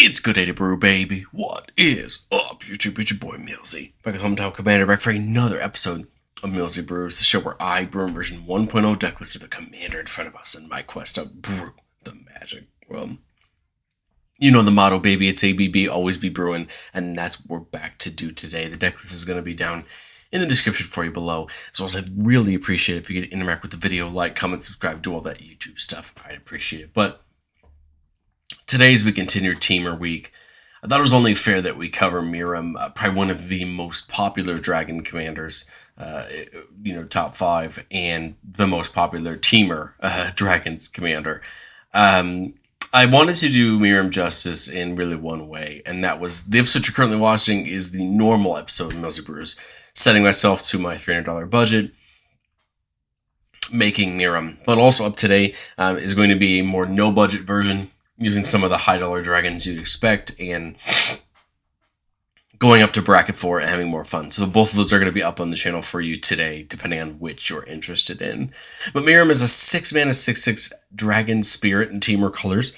It's good day to brew, baby. What is up, YouTube? It's your boy Millsy, back with Hometown Commander, back for another episode of Millsy Brews, the show where I brew in version 1.0 decklist of the Commander in front of us in my quest to brew the magic. Well, you know the motto, baby. It's ABB, always be brewing, and that's what we're back to do today. The decklist is going to be down in the description for you below, as well as I'd really appreciate it if you could interact with the video, like, comment, subscribe, do all that YouTube stuff. I'd appreciate it. But today, as we continue Teamer Week, I thought it was only fair that we cover Miirym, probably one of the most popular Dragon commanders, top 5, and the most popular Teamer Dragons commander. I wanted to do Miirym justice in really one way, and that was the episode you're currently watching is the normal episode of Millsy Brews, setting myself to my $300 budget, making Miirym. But also up today is going to be a more no-budget version, using some of the high-dollar dragons you'd expect, and going up to bracket 4 and having more fun. So both of those are going to be up on the channel for you today, depending on which you're interested in. But Miirym is a 6-mana 6/6 dragon spirit in Teamer colors,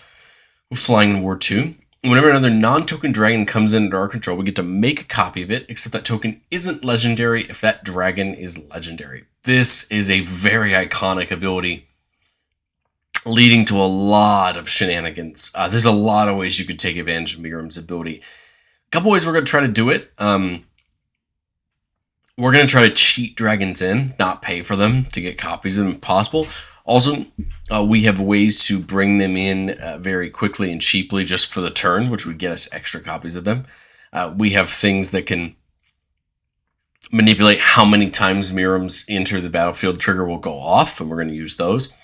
with flying in War 2. Whenever another non-token dragon comes into our control, we get to make a copy of it, except that token isn't legendary if that dragon is legendary. This is a very iconic ability, leading to a lot of shenanigans. There's a lot of ways you could take advantage of Miirym's ability. A couple ways we're going to try to do it. We're going to try to cheat dragons in, not pay for them to get copies of them if possible. Also, we have ways to bring them in very quickly and cheaply just for the turn, which would get us extra copies of them. We have things that can manipulate how many times Miirym's enter the battlefield trigger will go off, and we're going to use those.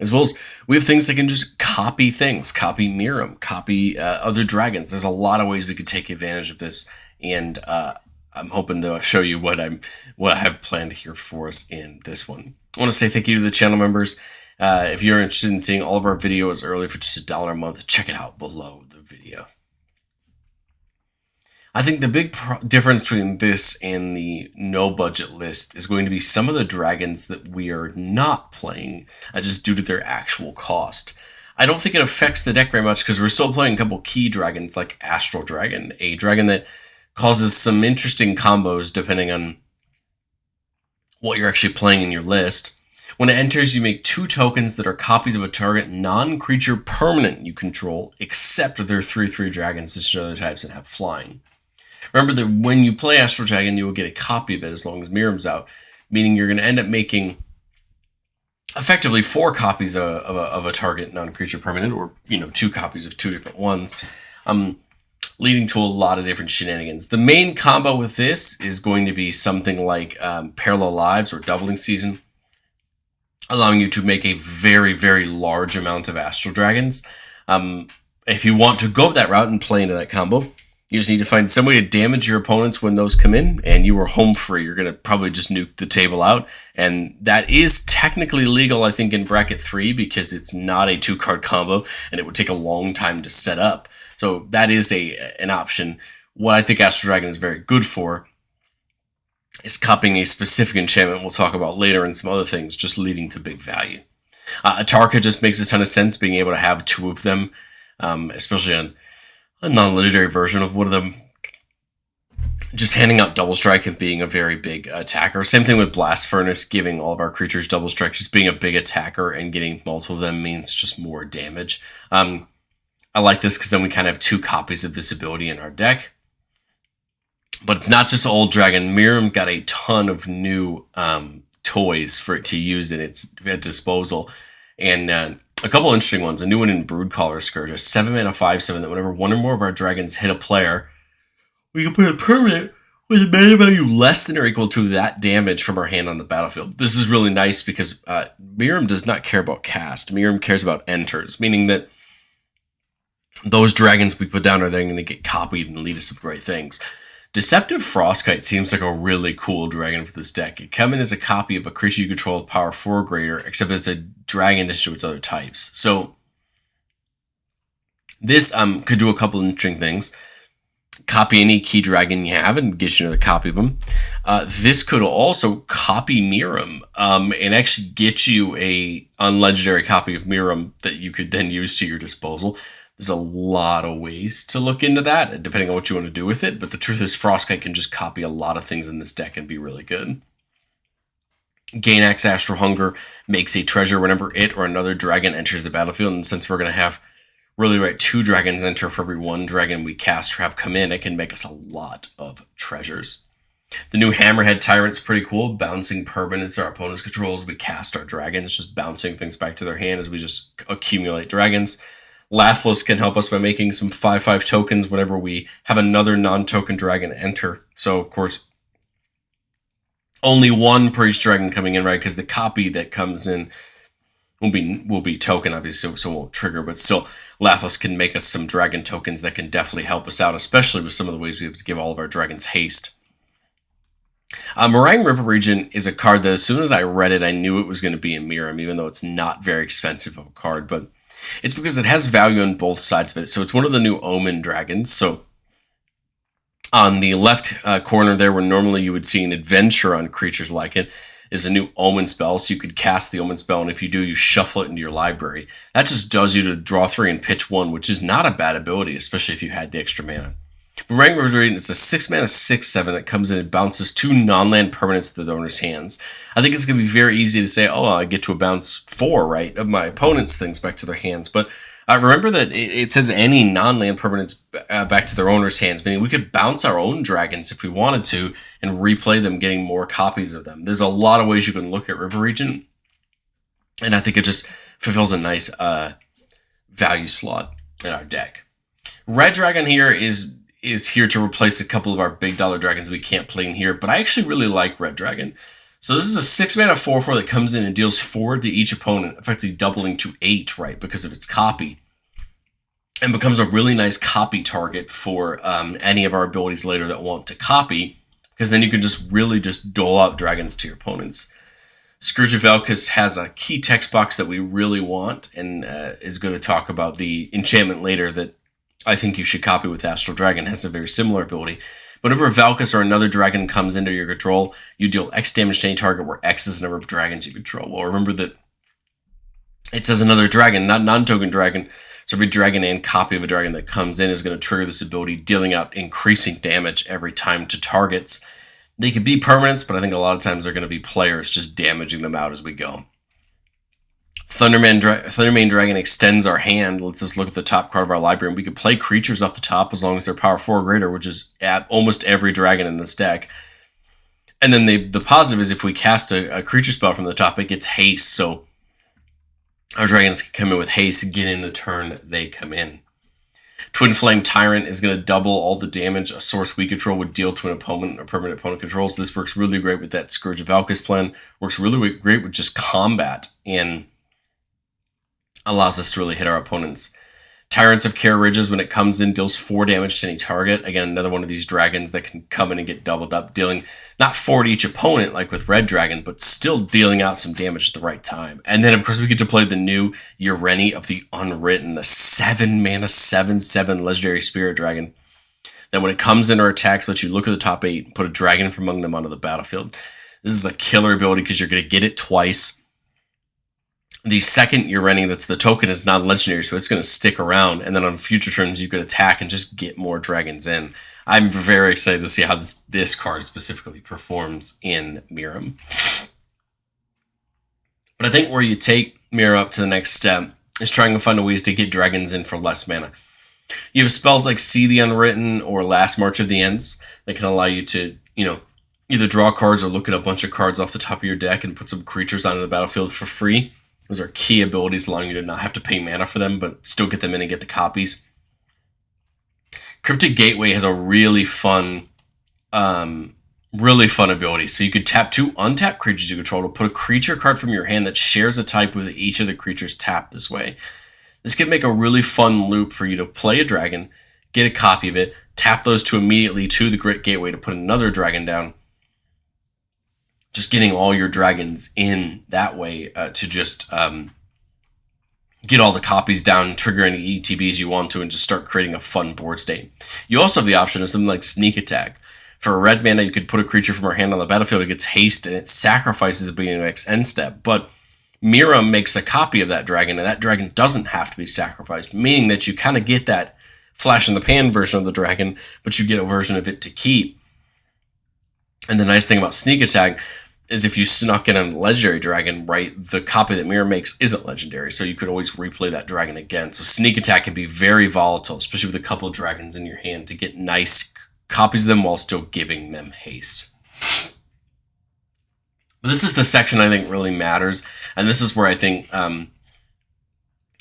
As well as we have things that can just copy things, copy Miirym, copy other dragons. There's a lot of ways we could take advantage of this, and I'm hoping to show you what I have planned here for us in this one. I want to say thank you to the channel members. If you're interested in seeing all of our videos early for just $1 a month, check it out below the video. I think the big difference between this and the no-budget list is going to be some of the dragons that we are not playing, just due to their actual cost. I don't think it affects the deck very much because we're still playing a couple key dragons like Astral Dragon, a dragon that causes some interesting combos depending on what you're actually playing in your list. When it enters, you make 2 tokens that are copies of a target non-creature permanent you control, except they're 3/3 dragons, just other types that have flying. Remember that when you play Astral Dragon, you will get a copy of it as long as Miirym's out, meaning you're going to end up making effectively 4 copies of a target non-creature permanent, or 2 copies of 2 different ones, leading to a lot of different shenanigans. The main combo with this is going to be something like Parallel Lives or Doubling Season, allowing you to make a very, very large amount of Astral Dragons. If you want to go that route and play into that combo, you just need to find some way to damage your opponents when those come in, and you are home free. You're going to probably just nuke the table out, and that is technically legal, I think, in bracket 3, because it's not a 2-card combo, and it would take a long time to set up. So that is an option. What I think Astral Dragon is very good for is copying a specific enchantment we'll talk about later, and some other things, just leading to big value. Atarka just makes a ton of sense, being able to have 2 of them, especially on a non-legendary version of one of them, just handing out double strike and being a very big attacker. Same thing with Blast Furnace, giving all of our creatures double strike. Just being a big attacker and getting multiple of them means just more damage. I like this because then we kind of have 2 copies of this ability in our deck. But it's not just old dragon. Miirym got a ton of new toys for it to use in its disposal, and a couple interesting ones. A new one in Broodcaller Scourge, a 7-mana 5/7 that whenever one or more of our dragons hit a player, we can put a permanent with a mana value less than or equal to that damage from our hand on the battlefield. This is really nice because Miirym does not care about cast. Miirym cares about enters, meaning that those dragons we put down are then going to get copied and lead us to great things. Deceptive Frostkite seems like a really cool dragon for this deck. It comes in as a copy of a creature you control with power 4 or greater, except it's a dragon to its other types. So this could do a couple of interesting things. Copy any key dragon you have and get you another copy of them. This could also copy Miirym and actually get you a unlegendary copy of Miirym that you could then use to your disposal. There's a lot of ways to look into that, depending on what you want to do with it, but the truth is Frostkite can just copy a lot of things in this deck and be really good. Gainax Astral Hunger makes a treasure whenever it or another dragon enters the battlefield, and since we're going to have really 2 dragons enter for every 1 dragon we cast or have come in, it can make us a lot of treasures. The new Hammerhead Tyrant's pretty cool, bouncing permanents our opponent's control as we cast our dragons, just bouncing things back to their hand as we just accumulate dragons. Lathless can help us by making some 5/5 tokens whenever we have another non-token dragon enter. So, of course, only 1 per each dragon coming in, right? Because the copy that comes in will be token, obviously, so it won't trigger. But still, Lathless can make us some dragon tokens that can definitely help us out, especially with some of the ways we have to give all of our dragons haste. Miirym River Regent is a card that as soon as I read it, I knew it was going to be in Miirym, even though it's not very expensive of a card. But it's because it has value on both sides of it. So it's one of the new Omen dragons. So on the left corner there, where normally you would see an adventure on creatures like it, is a new Omen spell. So you could cast the Omen spell, and if you do, you shuffle it into your library. That just does you to draw 3 and pitch 1, which is not a bad ability, especially if you had the extra mana. Miirym River Regent is a 6 mana 6/7 that comes in and bounces 2 non-land permanents to the owner's hands. I think it's going to be very easy to say, oh, I get to bounce 4, right, of my opponent's things back to their hands. But remember that it says any non-land permanents back to their owner's hands, meaning we could bounce our own dragons if we wanted to and replay them, getting more copies of them. There's a lot of ways you can look at River Regent, and I think it just fulfills a nice value slot in our deck. Red Dragon here is here to replace a couple of our big dollar dragons we can't play in here, but I actually really like Red Dragon. So this is a 6 mana 4/4 that comes in and deals 4 to each opponent, effectively doubling to 8, right, because of its copy. And becomes a really nice copy target for any of our abilities later that want to copy, because then you can just really just dole out dragons to your opponents. Scourge of Velkus has a key text box that we really want, and is going to talk about the enchantment later that I think you should copy with Astral Dragon. It has a very similar ability. Whenever Velkus or another dragon comes into your control, you deal X damage to any target where X is the number of dragons you control. Well, remember that it says another dragon, not non-token dragon. So every dragon and copy of a dragon that comes in is going to trigger this ability, dealing out increasing damage every time to targets. They could be permanents, but I think a lot of times they're going to be players just damaging them out as we go. Thundermane Dragon extends our hand, lets us look at the top card of our library, and we can play creatures off the top as long as they're power 4 or greater, which is at almost every dragon in this deck. And then the positive is if we cast a creature spell from the top, it gets haste, so our dragons can come in with haste and get in the turn they come in. Twin Flame Tyrant is going to double all the damage a source we control would deal to an opponent or permanent opponent controls. This works really great with that Scourge of Velkus plan. Works really great with just combat and allows us to really hit our opponents. Tyrants of Care Ridges, when it comes in, deals 4 damage to any target. Again, another one of these dragons that can come in and get doubled up, dealing not 4 to each opponent like with Red Dragon, but still dealing out some damage at the right time. And then, of course, we get to play the new Wyrm of the Unwritten, the 7 mana 7/7 legendary spirit dragon. That when it comes in or attacks, lets you look at the top 8 and put a dragon from among them onto the battlefield. This is a killer ability because you're going to get it twice. The second Wyrm that's the token is non-legendary, so it's going to stick around, and then on future turns you could attack and just get more dragons in. I'm very excited to see how this card specifically performs in Miirym. But I think where you take Miirym up to the next step is trying to find ways to get dragons in for less mana. You have spells like See the Unwritten or Last March of the Ends that can allow you to, either draw cards or look at a bunch of cards off the top of your deck and put some creatures onto the battlefield for free. Those are key abilities allowing you to not have to pay mana for them, but still get them in and get the copies. Cryptic Gateway has a really fun ability. So you could tap 2 untapped creatures you control to put a creature card from your hand that shares a type with each of the creatures tapped this way. This can make a really fun loop for you to play a dragon, get a copy of it, tap those 2 immediately to the Great Gateway to put another dragon down. Just getting all your dragons in that way to just get all the copies down, trigger any ETBs you want to, and just start creating a fun board state. You also have the option of something like Sneak Attack. For a red mana, you could put a creature from our hand on the battlefield. It gets haste, and it sacrifices at the beginning of the next end step. But Miirym makes a copy of that dragon, and that dragon doesn't have to be sacrificed, meaning that you kind of get that flash in the pan version of the dragon, but you get a version of it to keep. And the nice thing about sneak attack is if you snuck in a legendary dragon, right, the copy that Miirym makes isn't legendary, so you could always replay that dragon again. So sneak attack can be very volatile, especially with a couple of dragons in your hand, to get nice copies of them while still giving them haste. But this is the section I think really matters, and this is where I think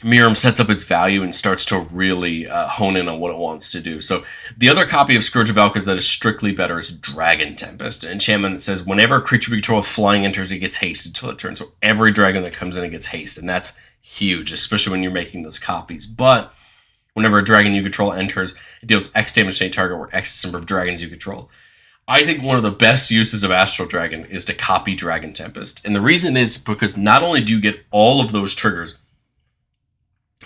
Miirym sets up its value and starts to really hone in on what it wants to do. So the other copy of Scourge of Valkas that is strictly better is Dragon Tempest, an enchantment that says whenever a creature you control with flying enters, it gets haste until it turns. So every dragon that comes in, it gets haste, and that's huge, especially when you're making those copies. But whenever a dragon you control enters, it deals X damage to any target or X number of dragons you control. I think one of the best uses of Astral Dragon is to copy Dragon Tempest. And the reason is because not only do you get all of those triggers,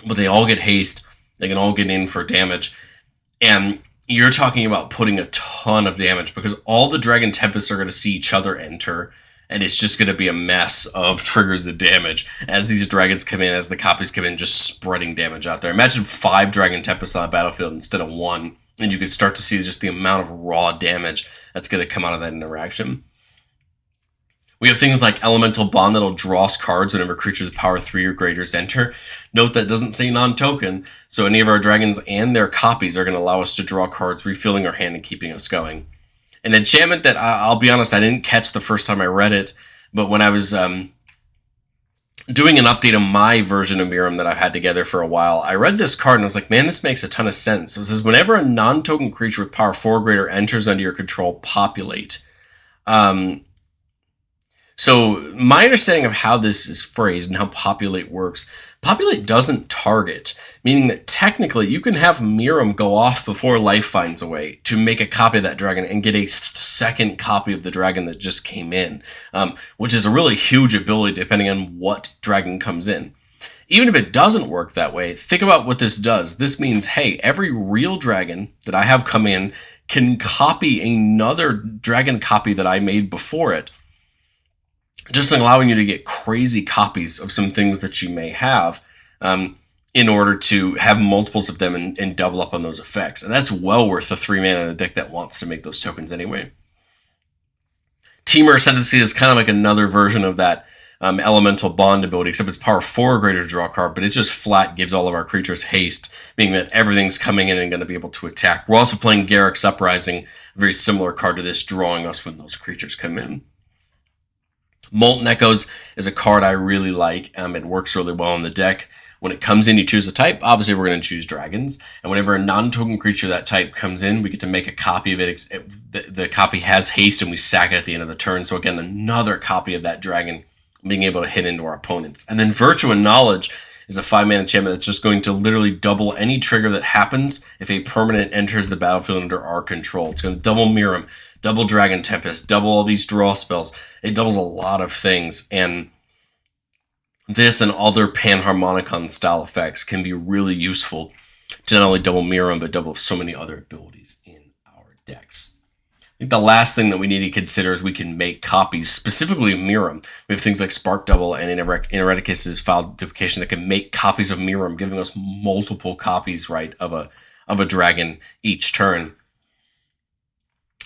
but they all get haste, they can all get in for damage, and you're talking about putting a ton of damage because all the Dragon Tempests are going to see each other enter, and it's just going to be a mess of triggers of damage as these dragons come in, as the copies come in, just spreading damage out there. Imagine 5 Dragon Tempests on a battlefield instead of 1, and you could start to see just the amount of raw damage that's going to come out of that interaction. We have things like Elemental Bond that'll draw us cards whenever creatures with power 3 or greater enter. Note that doesn't say non-token, so any of our dragons and their copies are going to allow us to draw cards, refilling our hand and keeping us going. An enchantment that, I'll be honest, I didn't catch the first time I read it, but when I was doing an update on my version of Miirym that I've had together for a while, I read this card and I was like, man, this makes a ton of sense. So it says, whenever a non-token creature with power 4 or greater enters under your control, populate. So my understanding of how this is phrased and how populate works, populate doesn't target, meaning that technically you can have Miirym go off before life finds a way to make a copy of that dragon and get a second copy of the dragon that just came in, which is a really huge ability depending on what dragon comes in. Even if it doesn't work that way, think about what this does. This means, hey, every real dragon that I have come in can copy another dragon copy that I made before it, just allowing you to get crazy copies of some things that you may have in order to have multiples of them and double up on those effects. And that's well worth the 3 mana in a deck that wants to make those tokens anyway. Temur Ascendancy is kind of like another version of that Elemental Bond ability, except it's power 4 or greater to draw a card, but it just flat gives all of our creatures haste, meaning that everything's coming in and going to be able to attack. We're also playing Garruk's Uprising, a very similar card to this, drawing us when those creatures come in. Molten Echoes is a card I really like. It works really well in the deck. When it comes in, you choose a type. Obviously, we're going to choose dragons. And whenever a non-token creature of that type comes in, we get to make a copy of it. The copy has haste, and we sack it at the end of the turn. So again, another copy of that dragon being able to hit into our opponents. And then Virtue and Knowledge is a 5-mana enchantment that's just going to literally double any trigger that happens if a permanent enters the battlefield under our control. It's going to double Miirym, double Dragon Tempest, double all these draw spells. It doubles a lot of things, and this and other Panharmonicon style effects can be really useful to not only double Miirym, but double so many other abilities in our decks. I think the last thing that we need to consider is we can make copies, specifically of Miirym. We have things like Spark Double and in Ereticus's File Duplication that can make copies of Miirym, giving us multiple copies, right, of a dragon each turn.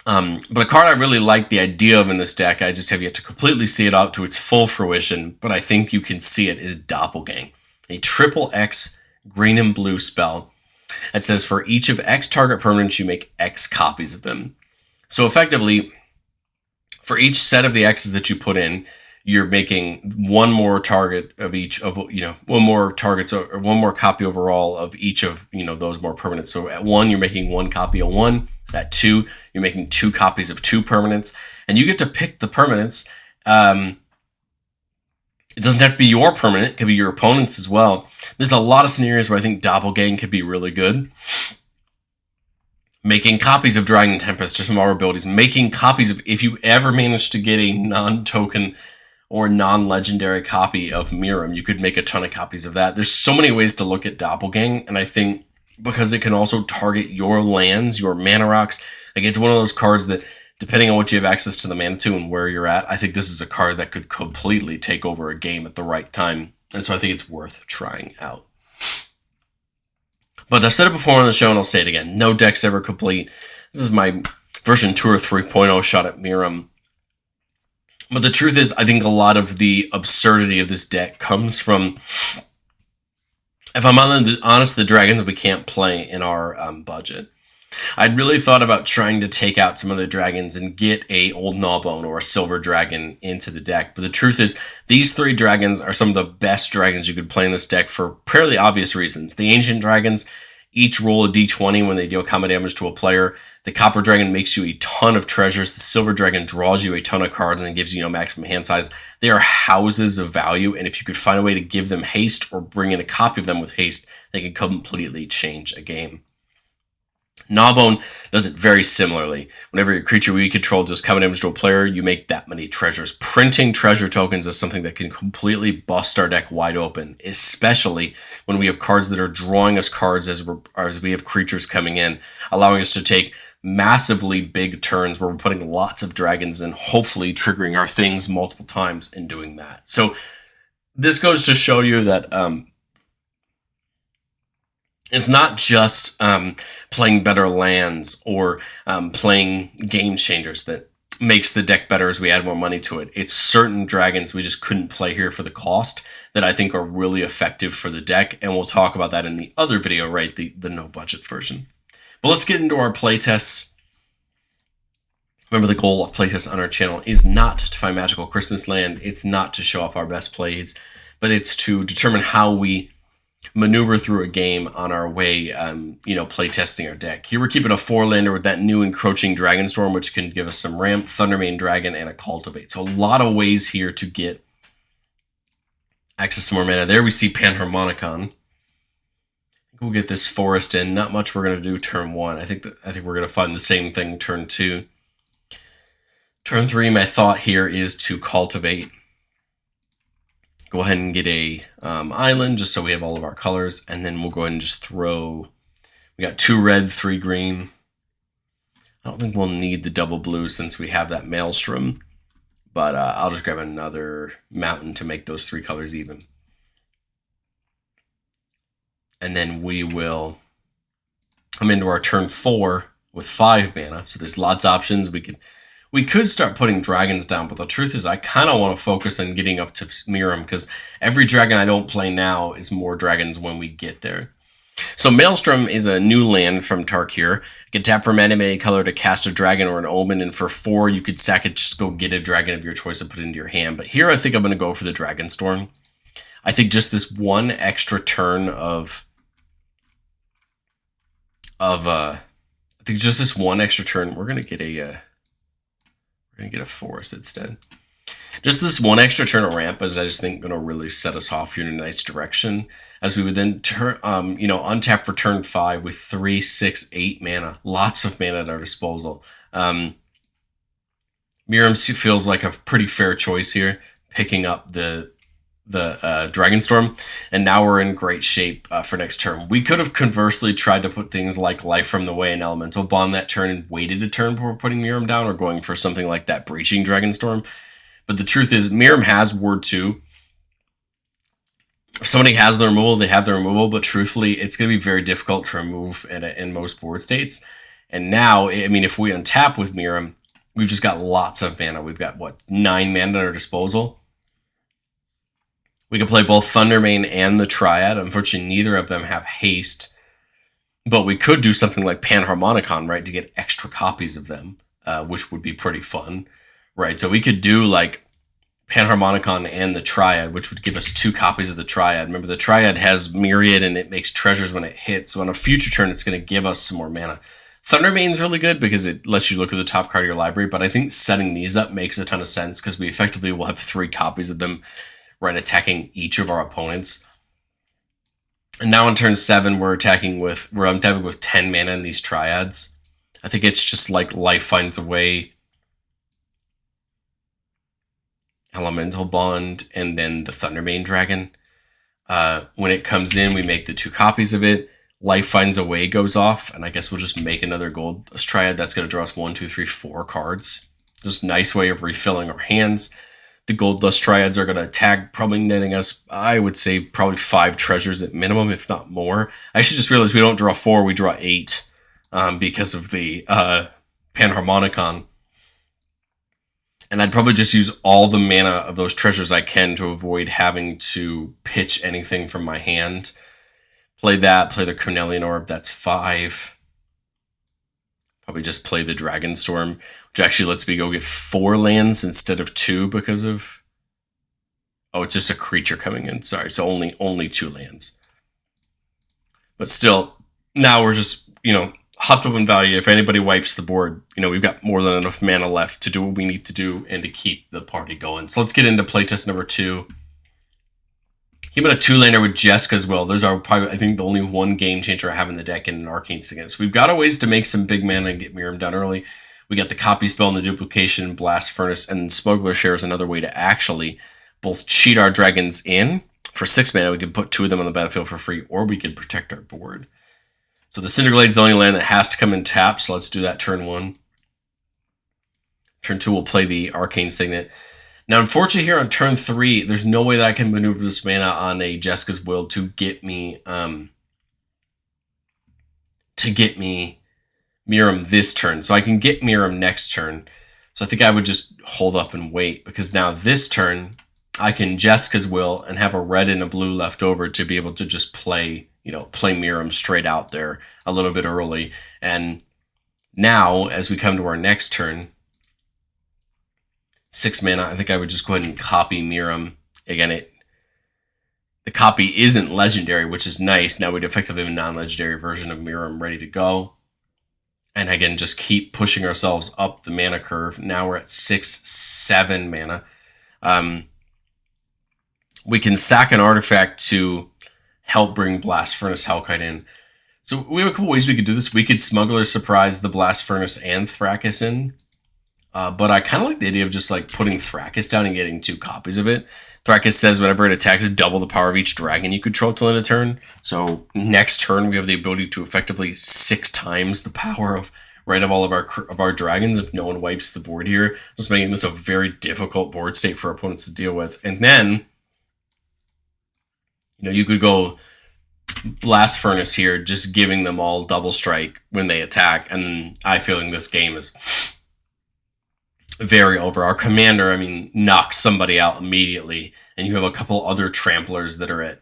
But a card I really like the idea of in this deck, I just have yet to completely see it out to its full fruition, but I think you can see it, is Doppelgang, a triple X green and blue spell that says for each of X target permanents, you make X copies of them. So effectively, for each set of the X's that you put in, you're making one more target of each of, one more targets or one more copy overall of each of, those more permanents. So at 1, you're making 1 copy of 1. At 2, you're making 2 copies of 2 permanents, and you get to pick the permanents. It doesn't have to be your permanent; it could be your opponent's as well. There's a lot of scenarios where I think Doppelgang could be really good. Making copies of Dragon Tempest or some of our abilities, making copies of, if you ever manage to get a non-token or non-legendary copy of Miirym, you could make a ton of copies of that. There's so many ways to look at Doppelgang, and I think because it can also target your lands, your mana rocks. Like, it's one of those cards that depending on what you have access to the mana to and where you're at, I think this is a card that could completely take over a game at the right time. And so I think it's worth trying out. But I've said it before on the show, and I'll say it again. No deck's ever complete. This is my version 2 or 3.0 shot at Miirym. But the truth is, I think a lot of the absurdity of this deck comes from, if I'm honest, the dragons that we can't play in our budget. I'd really thought about trying to take out some of the dragons and get a old Gnawbone or a silver dragon into the deck. But the truth is, these 3 dragons are some of the best dragons you could play in this deck for fairly obvious reasons. The ancient dragons each roll a d20 when they deal combat damage to a player. The copper dragon makes you a ton of treasures. The silver dragon draws you a ton of cards and gives you maximum hand size. They are houses of value, and if you could find a way to give them haste or bring in a copy of them with haste, they could completely change a game. Gnawbone does it very similarly. Whenever your creature we control does combat damage to a player, you make that many treasures. Printing treasure tokens is something that can completely bust our deck wide open, especially when we have cards that are drawing us cards as we have creatures coming in, allowing us to take massively big turns where we're putting lots of dragons in, hopefully triggering our things multiple times in doing that. So this goes to show you that it's not just playing better lands or playing game changers that makes the deck better as we add more money to it. It's certain dragons we just couldn't play here for the cost that I think are really effective for the deck, and we'll talk about that in the other video, right? The no budget version. But let's get into our playtests. Remember, the goal of playtests on our channel is not to find magical Christmas land. It's not to show off our best plays, but it's to determine how we maneuver through a game on our way, play testing our deck. Here we're keeping a 4-lander with that new encroaching Dragonstorm, which can give us some ramp, Thundermane Dragon, and a Cultivate. So a lot of ways here to get access to more mana. There we see Panharmonicon. We'll get this forest in. Not much we're going to do turn 1. I think we're going to find the same thing turn 2. Turn 3, my thought here is to cultivate. Go ahead and get a island just so we have all of our colors, and then we'll go ahead and just throw. We got 2 red, 3 green. I don't think we'll need the double blue since we have that Maelstrom, but I'll just grab another mountain to make those 3 colors even. And then we will come into our turn 4 with 5 mana. So there's lots of options. We could start putting dragons down, but the truth is I kind of want to focus on getting up to Miirym because every dragon I don't play now is more dragons when we get there. So Maelstrom is a new land from Tarkir. You can tap for mana color to cast a dragon or an omen, and for 4 you could sack it, just go get a dragon of your choice and put it into your hand. But here I think I'm going to go for the Dragonstorm. I think just this one extra turn I think just this one extra turn, we're going to get a forest instead. Just this one extra turn of ramp is, I just think, going to really set us off here in a nice direction, as we would then turn, untap for turn 5 with 3, 6, 8 mana. Lots of mana at our disposal. Miirym feels like a pretty fair choice here, picking up the Dragonstorm, and now we're in great shape for next turn. We could have conversely tried to put things like Life from the Way and Elemental Bond that turn and waited a turn before putting Miirym down, or going for something like that Breaching Dragonstorm. But the truth is, Miirym has Ward 2. If somebody has the removal, they have the removal, but truthfully, it's going to be very difficult to remove in most board states. And now, I mean, if we untap with Miirym, we've just got lots of mana. We've got, 9 mana at our disposal. We can play both Thundermane and the Triad. Unfortunately, neither of them have haste. But we could do something like Panharmonicon, right, to get extra copies of them, which would be pretty fun, right? So we could do, like, Panharmonicon and the Triad, which would give us 2 copies of the Triad. Remember, the Triad has Myriad, and it makes treasures when it hits. So on a future turn, it's going to give us some more mana. Thundermane's really good because it lets you look at the top card of your library, but I think setting these up makes a ton of sense because we effectively will have 3 copies of them, right, attacking each of our opponents. And now in turn 7, we're attacking with 10 mana in these Triads. I think it's just like Life Finds a Way, Elemental Bond, and then the Thundermane Dragon. When it comes in, we make the 2 copies of it. Life Finds a Way goes off, and I guess we'll just make another Gold Dust Triad. That's going to draw us 1, 2, 3, 4 cards. Just a nice way of refilling our hands. The Gold Dust Triads are going to attack, probably netting us, I would say, probably 5 treasures at minimum, if not more. I should just realize we don't draw 4, we draw 8 because of the Panharmonicon. And I'd probably just use all the mana of those treasures I can to avoid having to pitch anything from my hand. Play that, play the Cornelian Orb, that's 5. Probably just play the Dragonstorm, which actually lets me go get 4 lands instead of 2 because of... Oh, it's just a creature coming in, sorry, so only 2 lands. But still, now we're just, hopped up in value. If anybody wipes the board, we've got more than enough mana left to do what we need to do and to keep the party going. So let's get into playtest number 2. Came out a 2-laner with Jeska's Will. Those are probably, I think, the only one game changer I have in the deck and an Arcane Signet. So we've got a ways to make some big mana and get Miirym done early. We got the Copy Spell and the Duplication, Blast Furnace, and Smuggler Share is another way to actually both cheat our dragons in. For 6 mana, we could put 2 of them on the battlefield for free, or we could protect our board. So the Cinderglade is the only land that has to come in tap, so let's do that turn 1. Turn 2, we'll play the Arcane Signet. Now, unfortunately, here on turn 3, there's no way that I can maneuver this mana on a Jeska's Will to get me Miirym this turn. So I can get Miirym next turn. So I think I would just hold up and wait, because now this turn, I can Jeska's Will and have a red and a blue left over to be able to just play Miirym straight out there a little bit early. And now, as we come to our next turn, 6 mana, I think I would just go ahead and copy Miirym. Again, the copy isn't legendary, which is nice. Now we'd effectively have a non-legendary version of Miirym ready to go. And again, just keep pushing ourselves up the mana curve. Now we're at 6, 7 mana. We can sack an artifact to help bring Blast Furnace Hellkite in. So we have a couple ways we could do this. We could Smuggler Surprise the Blast Furnace and Thrakkus in. But I kind of like the idea of just putting Thrakkus down and getting 2 copies of it. Thrakkus says whenever it attacks, double the power of each dragon you control till end of turn. So next turn, we have the ability to effectively 6 times the power of all of our dragons if no one wipes the board here, just making this a very difficult board state for opponents to deal with. And then, you could go Blast Furnace here, just giving them all double strike when they attack. And I feeling this game is very over. Our commander, knocks somebody out immediately, and you have a couple other tramplers that are at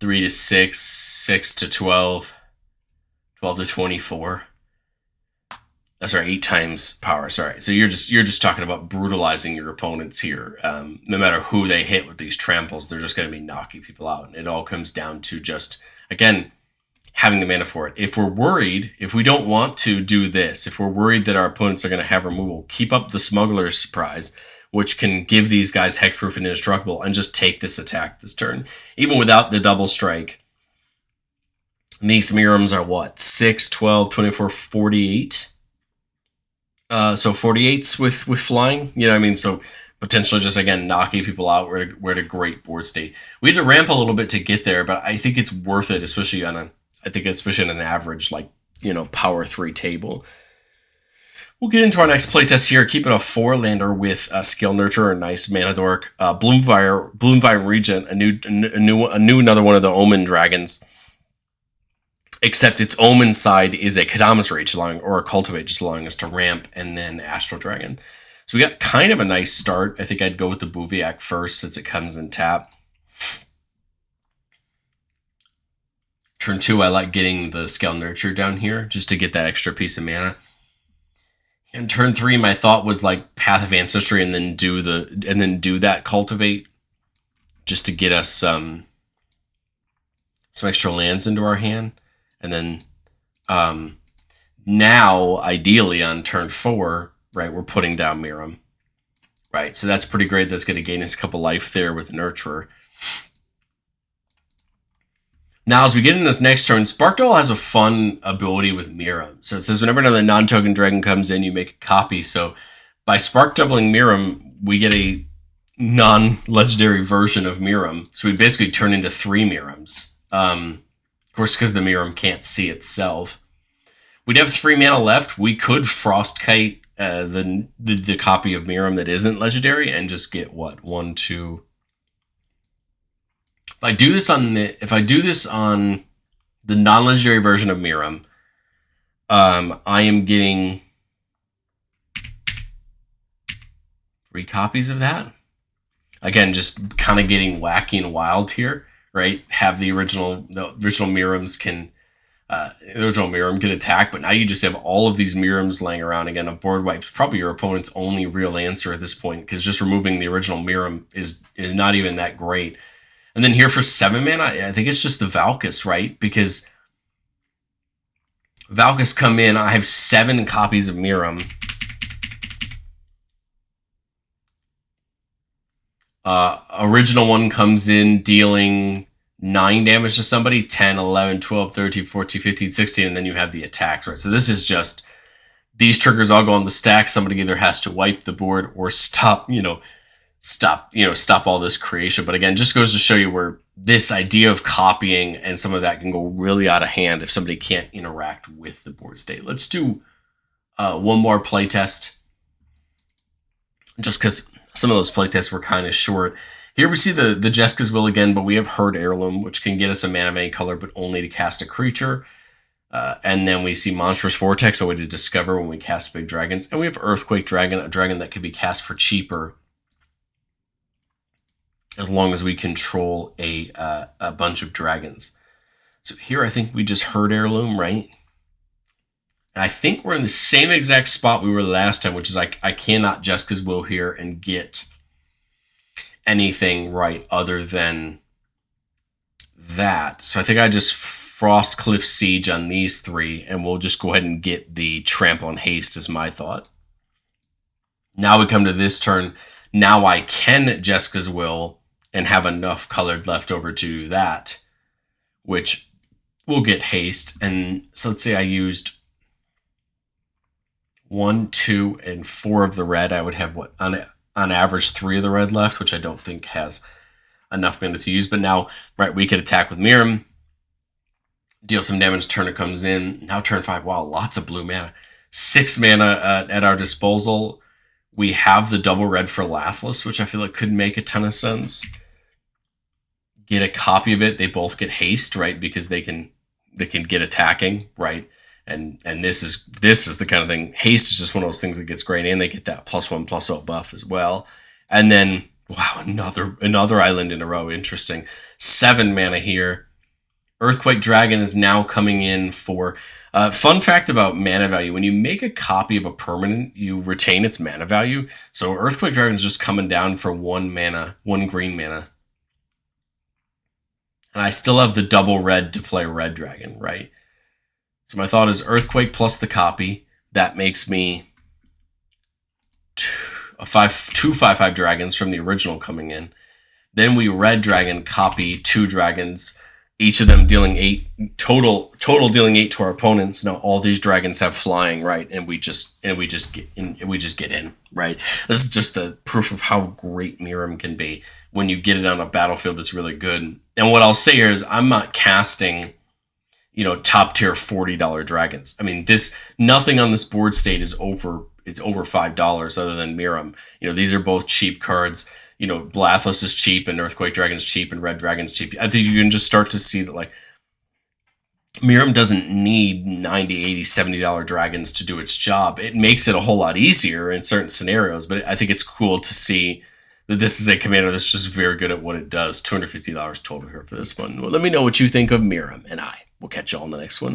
3 to 6, 6 to 12, 12 to 24. That's right, 8 times power. Sorry. So you're just talking about brutalizing your opponents here. No matter who they hit with these tramples, they're just going to be knocking people out, and it all comes down to just, again, having the mana for it. If we're worried, if we don't want to do this, if we're worried that our opponents are going to have removal, keep up the Smuggler's Surprise, which can give these guys hexproof and indestructible, and just take this attack this turn. Even without the double strike, these Miiryms are 6, 12, 24, 48? So 48s with flying, So potentially just, again, knocking people out. We're at a great board state. We had to ramp a little bit to get there, but I think it's worth it, especially on an average, power 3 table. We'll get into our next playtest here. Keep it a 4-lander with Skill Nurture, a nice mana dork. Bloomvine Regent, another one of the Omen dragons. Except its Omen side is a Kadamas Rage or a Cultivate, just allowing us to ramp, and then Astral Dragon. So we got kind of a nice start. I think I'd go with the Buviak first, since it comes in tap. Turn 2, I like getting the Skill Nurture down here, just to get that extra piece of mana. And turn 3, my thought was Path of Ancestry, and then do that Cultivate, just to get us some extra lands into our hand. And then now, ideally, on turn 4, right, we're putting down Miirym. Right, so that's pretty great. That's going to gain us a couple life there with Nurturer. Now, as we get in this next turn, Sparkdoll has a fun ability with Miirym. So it says whenever another non-token dragon comes in, you make a copy. So by spark doubling Miirym, we get a non-legendary version of Miirym. So we basically turn into 3 Miiryms Of course, because the Miirym can't see itself. We'd have 3 mana left. We could Frostkite the copy of Miirym that isn't legendary and just get what? 1, 2. If I do this on the non-legendary version of Miirym, I am getting 3 copies of that. Again, just kind of getting wacky and wild here, right? Have the original Miiryms can the original Miirym can attack, but now you just have all of these Miiryms laying around. Again, a board wipe is probably your opponent's only real answer at this point, because just removing the original Miirym is not even that great. And then here for 7 mana, I think it's just the Valkus, right? Because Valkus come in, I have 7 copies of Miirym. Original one comes in dealing 9 damage to somebody, 10, 11, 12, 13, 14, 15, 16, and then you have the attacks, right? So this is just, these triggers all go on the stack. Somebody either has to wipe the board or stop all this creation. But again, just goes to show you where this idea of copying and some of that can go really out of hand if somebody can't interact with the board state. Let's do one more playtest, just because some of those playtests were kind of short. Here we see the Jeska's Will again, but we have Herd Heirloom, which can get us a mana of any color, but only to cast a creature. And then we see Monstrous Vortex, a way to discover when we cast big dragons. And we have Earthquake Dragon, a dragon that can be cast for cheaper, as long as we control a bunch of dragons. So here I think we just Herd Heirloom, right? And I think we're in the same exact spot we were last time, which is I cannot Jeska's Will here and get anything right other than that. So I think I just Frostcliff Siege on these 3, and we'll just go ahead and get the Trample and Haste is my thought. Now we come to this turn. Now I can Jeska's Will and have enough colored left over to do that, which will get haste. And so let's say I used 1, 2, and 4 of the red. I would have what on average 3 of the red left, which I don't think has enough mana to use. But now, right, we could attack with Miirym, deal some damage. Turn it comes in. Now turn 5. Wow, lots of blue mana. 6 mana at our disposal. We have the double red for Lathless, which I feel like could make a ton of sense. Get a copy of it. They both get haste, right? Because they can get attacking, right? And this is the kind of thing. Haste is just one of those things that gets great, and they get that +1/+0 buff as well. And then wow, another island in a row. Interesting. 7 mana here. Earthquake Dragon is now coming in for. Fun fact about mana value: when you make a copy of a permanent, you retain its mana value. So Earthquake Dragon is just coming down for 1 mana, 1 green mana. And I still have the double red to play Red Dragon, right? So my thought is Earthquake plus the copy. That makes me 2 5/5 dragons from the original coming in. Then we Red Dragon copy 2 dragons, each of them dealing 8 total dealing 8 to our opponents. Now all these dragons have flying, right? And we just get in, right? This is just the proof of how great Miirym can be when you get it on a battlefield that's really good. And what I'll say here is I'm not casting, top tier $40 dragons. I mean, nothing on this board state is over $5 other than Miirym. These are both cheap cards. Lathless is cheap and Earthquake Dragon's cheap and Red Dragon's cheap. I think you can just start to see that like Miirym doesn't need $90, $80, $70 dragons to do its job. It makes it a whole lot easier in certain scenarios, but I think it's cool to see that this is a commander that's just very good at what it does. $250 total here for this one. Well, let me know what you think of Miirym, and I will catch you all in the next one.